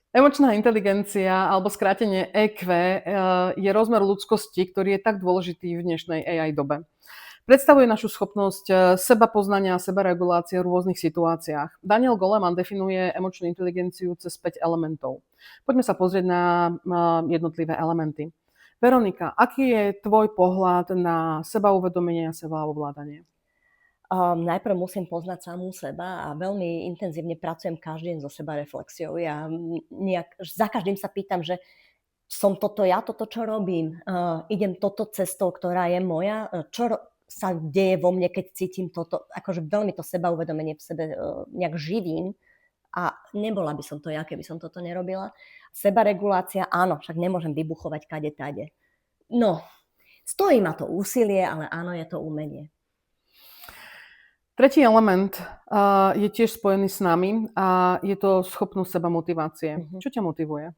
Emočná inteligencia, alebo skrátene EQ, je rozmer ľudskosti, ktorý je tak dôležitý v dnešnej AI dobe. Predstavuje našu schopnosť seba poznania a sebaregulácie v rôznych situáciách. Daniel Goleman definuje emočnú inteligenciu cez 5 elementov. Poďme sa pozrieť na jednotlivé elementy. Veronika, aký je tvoj pohľad na sebauvedomenie a sebaovládanie? Najprv musím poznať samú seba a veľmi intenzívne pracujem každý deň so sebareflexiou. Ja za každým sa pýtam, že som toto ja, toto čo robím, idem toto cestou, ktorá je moja, sa deje vo mne, keď cítim toto, akože veľmi to sebauvedomenie v sebe nejak živím a nebola by som to ja, keby som toto nerobila. Sebaregulácia, áno, však nemôžem vybuchovať kade tade. No, stojí ma to úsilie, ale áno, je to umenie. Tretí element je tiež spojený s nami a je to schopnosť seba motivácie. Čo ťa motivuje?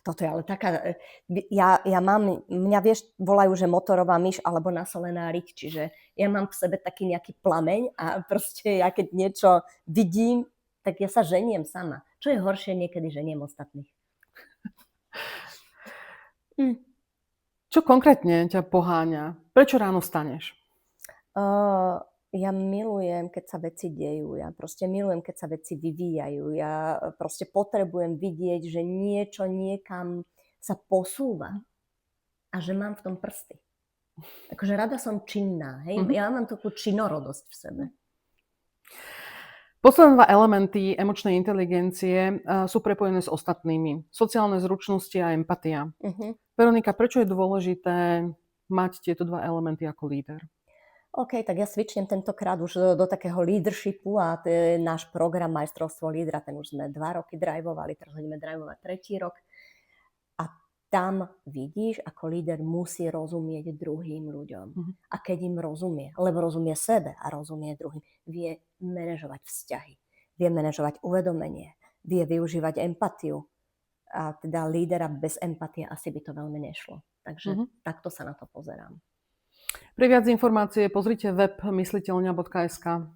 Toto je ale taká... Mňa vieš, volajú, že motorová myš alebo nasolená riť, čiže ja mám v sebe taký nejaký plameň a proste ja keď niečo vidím, tak ja sa ženiem sama. Čo je horšie, niekedy ženiem ostatných. Čo konkrétne ťa poháňa? Prečo ráno staneš? Ja milujem, keď sa veci dejú. Ja proste milujem, keď sa veci vyvíjajú. Ja proste potrebujem vidieť, že niečo niekam sa posúva a že mám v tom prsty. Akože rada som činná. Hej? Ja mám takú činorodosť v sebe. Posledné dva elementy emočnej inteligencie sú prepojené s ostatnými. Sociálne zručnosti a empatia. Veronika, prečo je dôležité mať tieto dva elementy ako líder? OK, tak ja switchnem tentokrát už do takého leadershipu a to je náš program Majstrovstvo lídra, ten už sme 2 roky drivovali, teraz ideme drivovať 3. rok. A tam vidíš, ako líder musí rozumieť druhým ľuďom. A keď im rozumie, lebo rozumie sebe a rozumie druhým, vie manažovať vzťahy, vie manažovať uvedomenie, vie využívať empatiu. A teda lídera bez empatie asi by to veľmi nešlo. Takže takto sa na to pozerám. Pre viac informácie pozrite web mysliteľňa.sk.